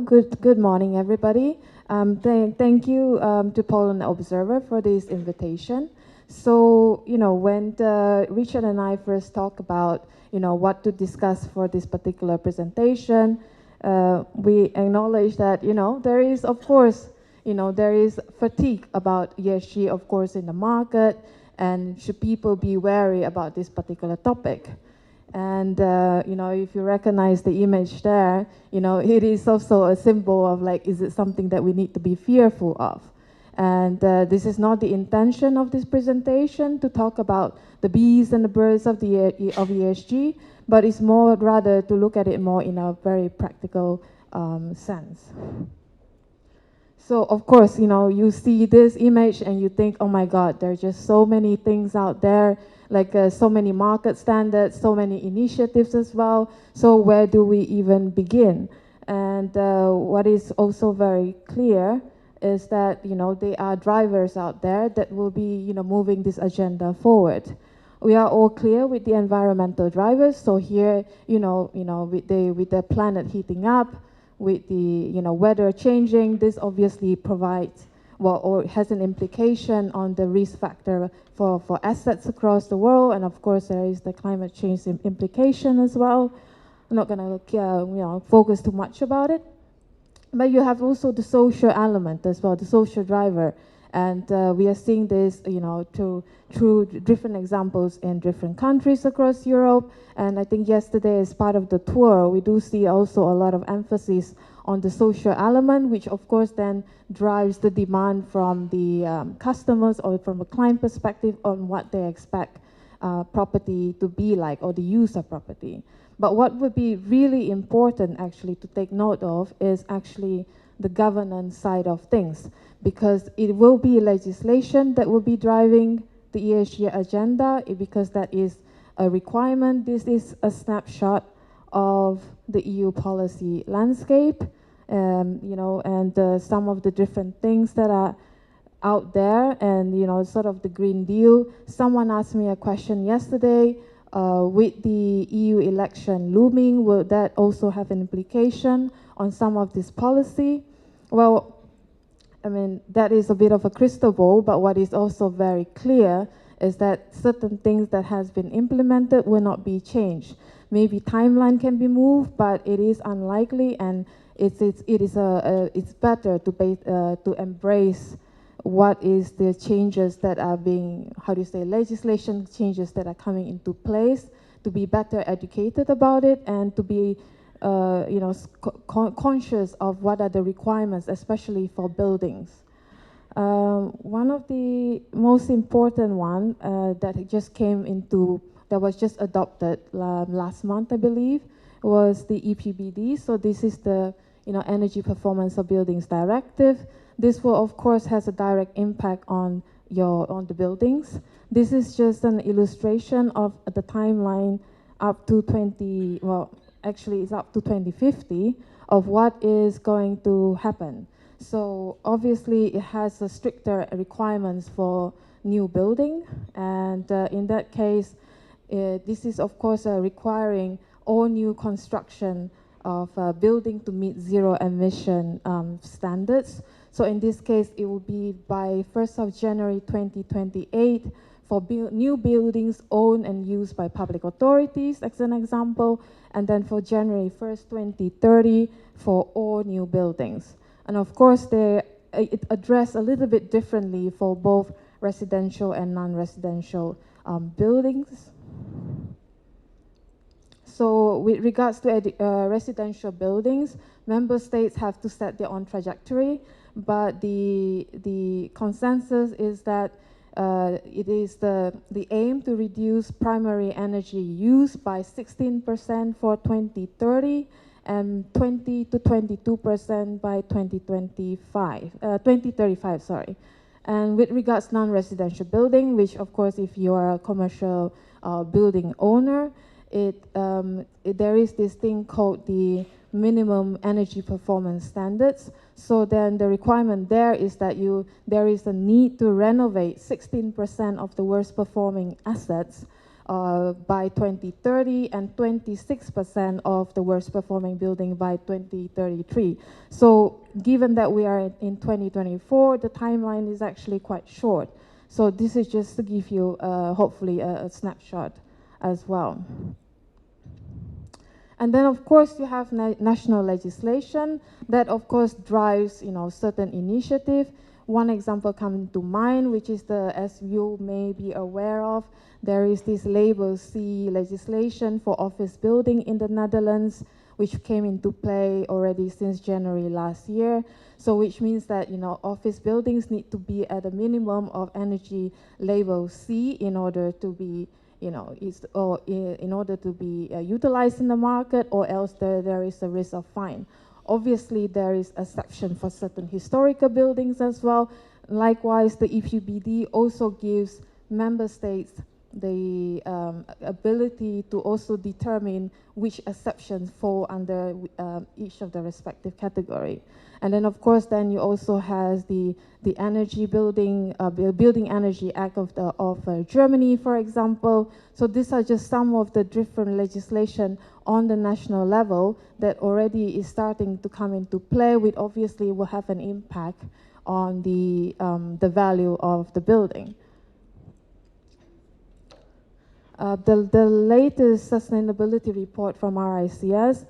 Good morning, everybody. Thank you to Poland Observer for this invitation. So, when Richard and I first talked about, what to discuss for this particular presentation, we acknowledge that, there is, of course, there is fatigue about ESG, of course, in the market, and should people be wary about this particular topic? And, if you recognize the image there, it is also a symbol of like, is it something that we need to be fearful of? And this is not the intention of this presentation to talk about the bees and the birds of ESG, but it's more rather to look at it more in a very practical sense. So of course, you see this image and you think, oh my God, there are just so many things out there, like so many market standards, so many initiatives as well. So where do we even begin? And what is also very clear is that, there are drivers out there that will be, moving this agenda forward. We are all clear with the environmental drivers. So here, with the planet heating up, with the weather changing, this obviously provides, or has an implication on the risk factor for assets across the world, and of course there is the climate change implication as well. I'm not going to focus too much about it, but you have also the social element as well, the social driver, and we are seeing this through different examples in different countries across Europe. And I think yesterday, as part of the tour, we do see also a lot of emphasis on the social element, which of course then drives the demand from the customers or from a client perspective on what they expect property to be like, or the use of property. But what would be really important actually to take note of is actually the governance side of things, because it will be legislation that will be driving the ESG agenda, because that is a requirement. This is a snapshot of the EU policy landscape, and some of the different things that are out there, and sort of the Green Deal. Someone asked me a question yesterday, with the EU election looming, will that also have an implication on some of this policy? Well, I mean, that is a bit of a crystal ball, but what is also very clear is that certain things that has been implemented will not be changed. Maybe timeline can be moved, but it is unlikely, and it's better to embrace what is the changes that are being, legislation changes that are coming into place, to be better educated about it, and to be conscious of what are the requirements, especially for buildings. One of the most important one that was just adopted last month, I believe, was the EPBD. So this is the Energy Performance of Buildings Directive. This will, of course, has a direct impact on the buildings. This is just an illustration of the timeline up to it's up to 2050 of what is going to happen. So obviously it has a stricter requirements for new building, and in that case, this is of course requiring all new construction of building to meet zero emission standards. So in this case, it will be by 1st of January 2028 for new buildings owned and used by public authorities, as an example, and then for January 1st, 2030 for all new buildings. And of course, it addressed a little bit differently for both residential and non-residential buildings. So with regards to residential buildings, member states have to set their own trajectory, but the consensus is that it is the aim to reduce primary energy use by 16% for 2030 and 20 to 22% by 2035, sorry. And with regards to non-residential building, which of course if you are a commercial building owner, there is this thing called the minimum energy performance standards. So then the requirement there is that there is a need to renovate 16% of the worst performing assets by 2030 and 26% of the worst performing building by 2033. So given that we are in 2024, the timeline is actually quite short. So this is just to give you hopefully a snapshot as well. And then, of course, you have national legislation that, of course, drives, certain initiative. One example coming to mind, which is as you may be aware of, there is this label CEE legislation for office building in the Netherlands, which came into play already since January last year. So which means that, office buildings need to be at a minimum of energy label C in order to be in order to be utilized in the market, or else there is a risk of fine. Obviously, there is a section for certain historical buildings as well. Likewise, the EPBD also gives member states the ability to also determine which exceptions fall under each of the respective category. And then, of course, then you also have the Energy Building Energy Act of Germany, for example. So these are just some of the different legislation on the national level that already is starting to come into play, which obviously will have an impact on the value of the building. The latest sustainability report from RICS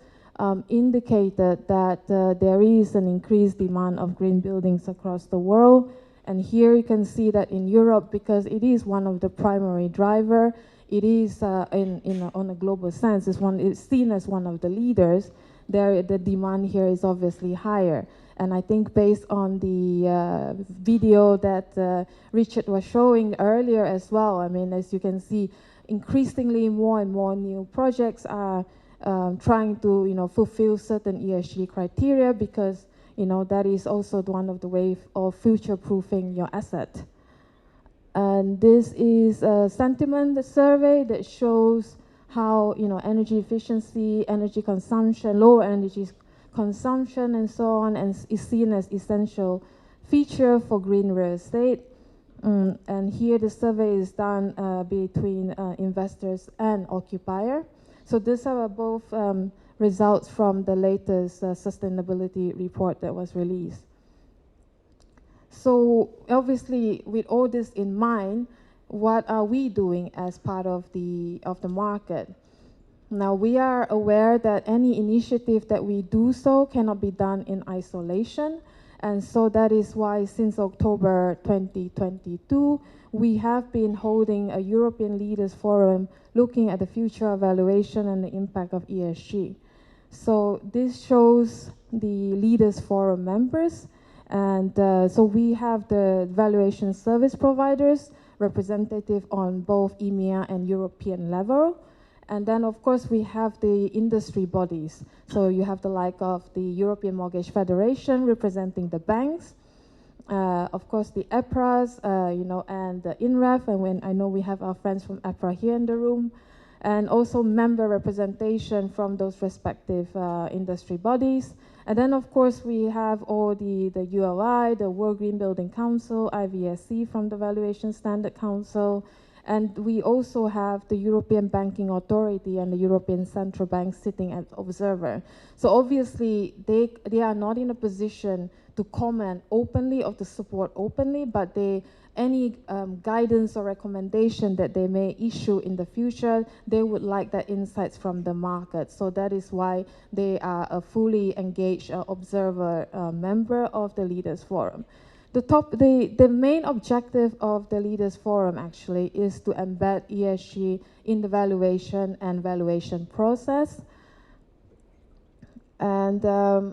indicated that there is an increased demand of green buildings across the world. And here you can see that in Europe, because it is one of the primary driver, it is on a global sense, it's seen as one of the leaders. The demand here is obviously higher. And I think based on the video that Richard was showing earlier as well, I mean, as you can see, increasingly more and more new projects are trying to fulfill certain ESG criteria, because that is also one of the ways of future-proofing your asset. And this is a sentiment survey that shows how energy efficiency, energy consumption, low energy consumption, and so on, and is seen as essential feature for green real estate. And here the survey is done between investors and occupier. So these are both results from the latest sustainability report that was released. So obviously, with all this in mind, what are we doing as part of the market? Now, we are aware that any initiative that we do so cannot be done in isolation. And so that is why since October 2022, we have been holding a European Leaders Forum looking at the future evaluation and the impact of ESG. So this shows the Leaders Forum members. And so we have the valuation service providers, representative on both EMEA and European level. And then, of course, we have the industry bodies. So you have the like of the European Mortgage Federation representing the banks. Of course, the EPRAs, and the INREF. And I know we have our friends from EPRA here in the room. And also member representation from those respective industry bodies. And then, of course, we have all the ULI, the World Green Building Council, IVSC from the Valuation Standard Council. And we also have the European Banking Authority and the European Central Bank sitting as observer. So obviously, they are not in a position to comment openly or to support openly, but any guidance or recommendation that they may issue in the future, they would like that insights from the market. So that is why they are a fully engaged observer member of the Leaders Forum. The main objective of the Leaders Forum actually is to embed ESG in the valuation and valuation process. And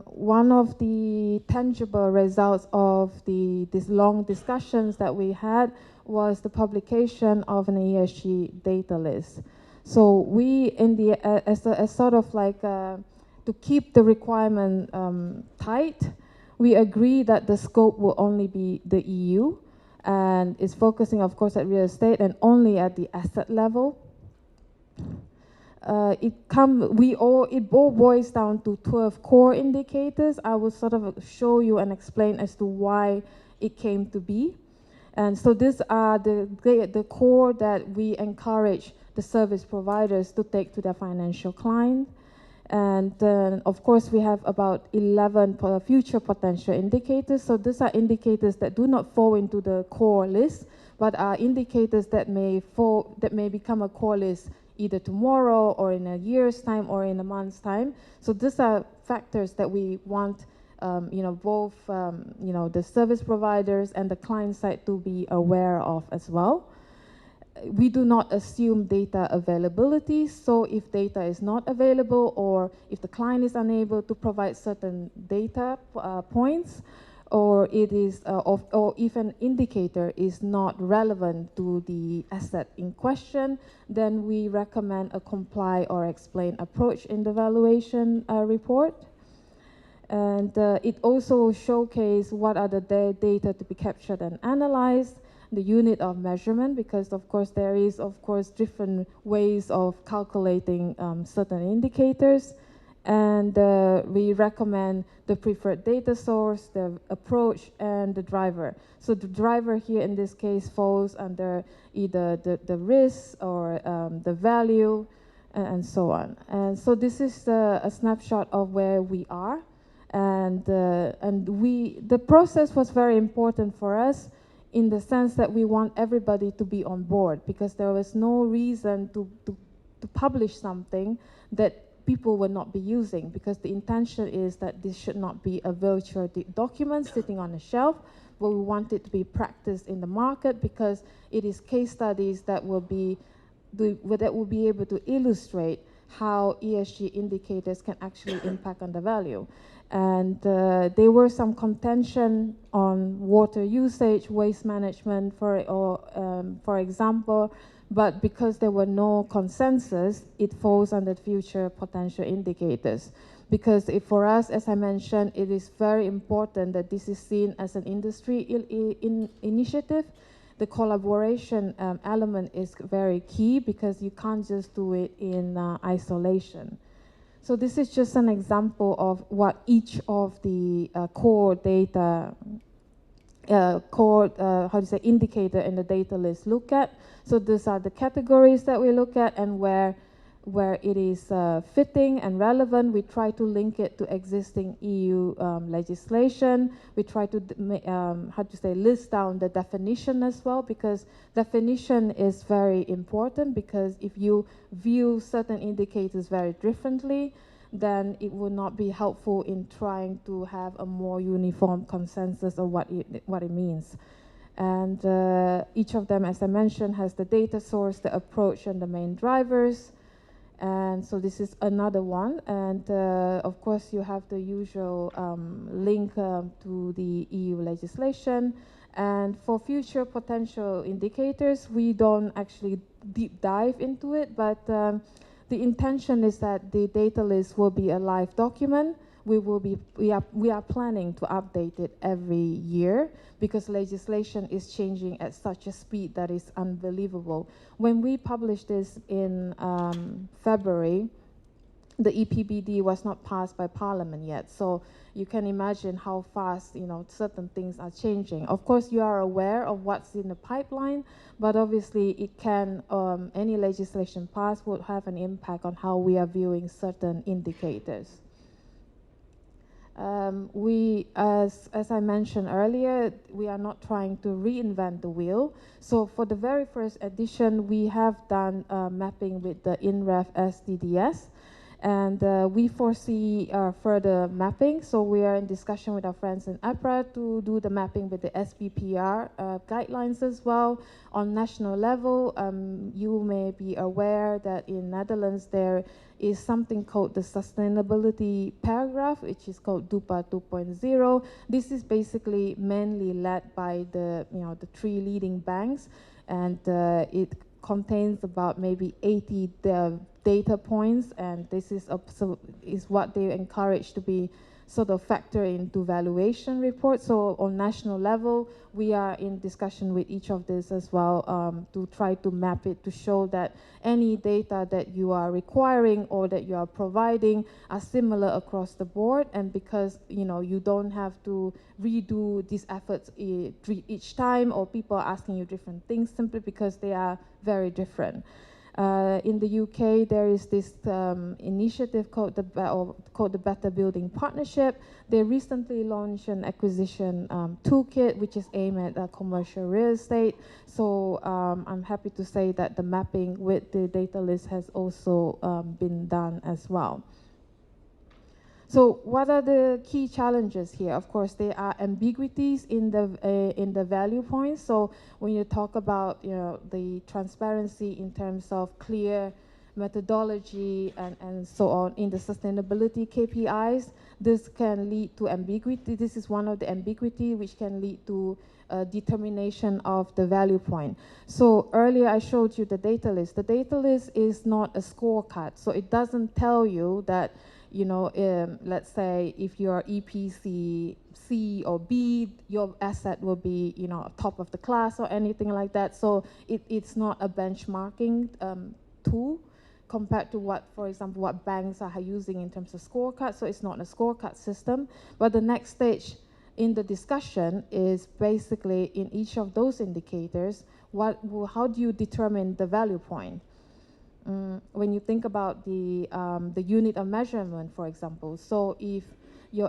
one of the tangible results of these long discussions that we had was the publication of an ESG data list. So we, as sort of like to keep the requirement tight, we agree that the scope will only be the EU, and it's focusing, of course, at real estate and only at the asset level. It all boils down to 12 core indicators. I will sort of show you and explain as to why it came to be. And so these are the core that we encourage the service providers to take to their financial client. And then, of course, we have about 11 future potential indicators. So these are indicators that do not fall into the core list, but are indicators that may become a core list either tomorrow or in a year's time or in a month's time. So these are factors that we want both the service providers and the client side to be aware of as well. We do not assume data availability, so if data is not available or if the client is unable to provide certain data points, or it is or if an indicator is not relevant to the asset in question, then we recommend a comply or explain approach in the valuation report. And it also showcases what are the data to be captured and analyzed, the unit of measurement, because of course there is different ways of calculating certain indicators. And we recommend the preferred data source, the approach, and the driver. So the driver here in this case falls under either the risk or the value and so on. And so this is a snapshot of where we are. And the process was very important for us in the sense that we want everybody to be on board, because there was no reason to publish something that people will not be using, because the intention is that this should not be a virtual document sitting on a shelf, but we want it to be practiced in the market, because it is case studies that will be able to illustrate how ESG indicators can actually impact on the value. And there were some contention on water usage, waste management, for example, but because there were no consensus, it falls under future potential indicators. Because for us, as I mentioned, it is very important that this is seen as an industry initiative. The collaboration element is very key, because you can't just do it in isolation. So this is just an example of what each of the core data, indicator in the data list look at. So these are the categories that we look at, and where it is fitting and relevant, we try to link it to existing EU legislation. We try to list down the definition as well, because definition is very important, because if you view certain indicators very differently, then it will not be helpful in trying to have a more uniform consensus of what it means. And each of them, as I mentioned, has the data source, the approach, and the main drivers. And so this is another one. And of course, you have the usual link to the EU legislation. And for future potential indicators, we don't actually deep dive into it, but the intention is that the data list will be a live document. We are planning to update it every year, because legislation is changing at such a speed that is unbelievable. When we published this in February, the EPBD was not passed by Parliament yet. So you can imagine how fast, certain things are changing. Of course, you are aware of what's in the pipeline, but obviously it can, any legislation passed would have an impact on how we are viewing certain indicators. As I mentioned earlier, we are not trying to reinvent the wheel. So for the very first edition, we have done mapping with the INREF SDDS. And we foresee further mapping. So we are in discussion with our friends in APRA to do the mapping with the SBPR guidelines as well. On national level, you may be aware that in Netherlands there is something called the sustainability paragraph, which is called DUPA 2.0. This is basically mainly led by the 3 leading banks, and it contains about maybe 80 data points, and this is what they encourage to be sort of factor into valuation reports. So on national level, we are in discussion with each of these as well to try to map it to show that any data that you are requiring or that you are providing are similar across the board, and because you don't have to redo these efforts each time, or people are asking you different things simply because they are very different. In the UK, there is this initiative called the Better Building Partnership. They recently launched an acquisition toolkit, which is aimed at commercial real estate. So I'm happy to say that the mapping with the data list has also been done as well. So what are the key challenges here? Of course, there are ambiguities in the value points. So when you talk about the transparency in terms of clear methodology and so on in the sustainability KPIs, this can lead to ambiguity. This is one of the ambiguity which can lead to determination of the value point. So earlier I showed you the data list. The data list is not a scorecard, so it doesn't tell you that let's say if you're EPC C or B, your asset will be, top of the class or anything like that. So it's not a benchmarking tool compared to what, for example, what banks are using in terms of scorecards. So it's not a scorecard system. But the next stage in the discussion is basically in each of those indicators, how do you determine the value point? When you think about the unit of measurement, for example, so if your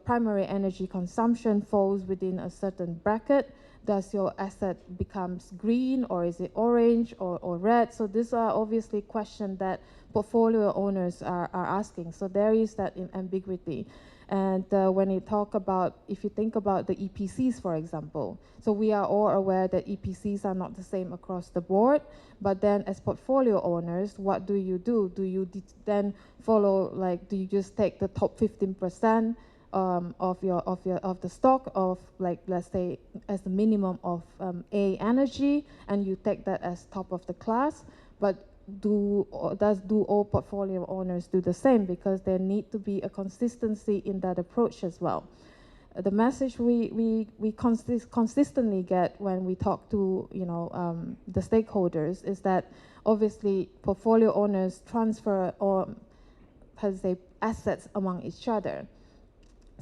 primary energy consumption falls within a certain bracket, does your asset becomes green, or is it orange or red? So these are obviously questions that portfolio owners are asking. So there is that ambiguity. And when you talk about, if you think about the EPCs, for example, so we are all aware that EPCs are not the same across the board, but then as portfolio owners, what do you do? Do you then follow, do you just take the top 15% of the stock of, let's say, as the minimum of A energy, and you take that as top of the class? But do all portfolio owners do the same? Because there need to be a consistency in that approach as well. The message we consistently get when we talk to the stakeholders is that obviously portfolio owners transfer assets among each other.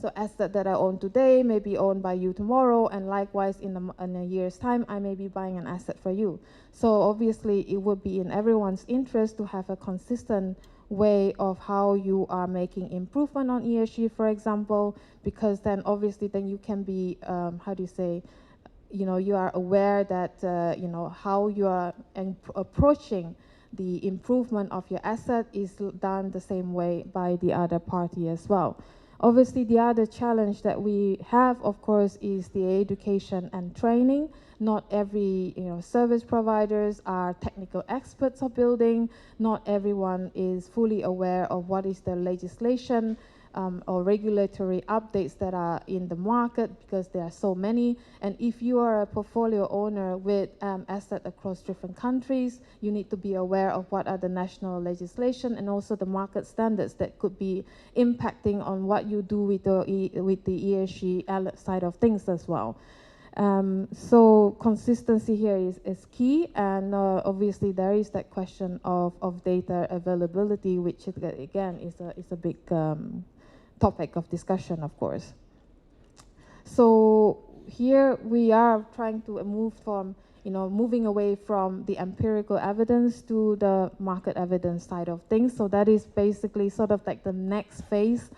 So asset that I own today may be owned by you tomorrow, and likewise in a year's time, I may be buying an asset for you. So obviously it would be in everyone's interest to have a consistent way of how you are making improvement on ESG, for example, because then obviously then you can be, you are aware that, how you are approaching the improvement of your asset is done the same way by the other party as well. Obviously, the other challenge that we have, of course, is the education and training. Not every service providers are technical experts of building. Not everyone is fully aware of what is the legislation or regulatory updates that are in the market, because there are so many. And if you are a portfolio owner with assets across different countries, you need to be aware of what are the national legislation and also the market standards that could be impacting on what you do with the ESG side of things as well. So consistency here is key, and obviously there is that question of data availability, which again is a big topic of discussion, of course. So here we are trying to move from, moving away from the empirical evidence to the market evidence side of things. So that is basically sort of like the next phase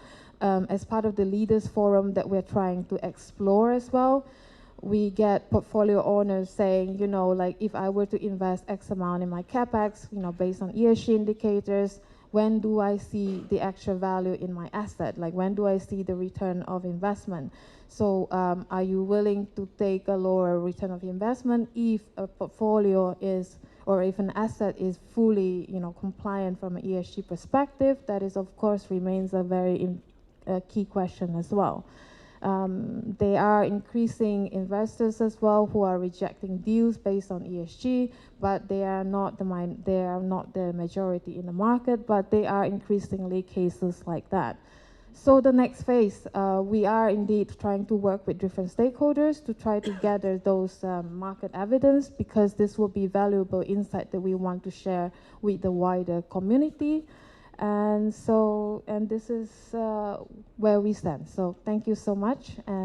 as part of the Leaders Forum that we're trying to explore as well. We get portfolio owners saying, if I were to invest X amount in my CapEx, based on ESG indicators, when do I see the actual value in my asset? When do I see the return of investment? So are you willing to take a lower return of investment if a portfolio is, or if an asset is fully, compliant from an ESG perspective? That is, of course, remains a very key question as well. They are increasing investors as well who are rejecting deals based on ESG, but they are not the majority in the market, but they are increasingly cases like that. So the next phase, we are indeed trying to work with different stakeholders to try to gather those market evidence, because this will be valuable insight that we want to share with the wider community. And so, and this is where we stand. So thank you so much.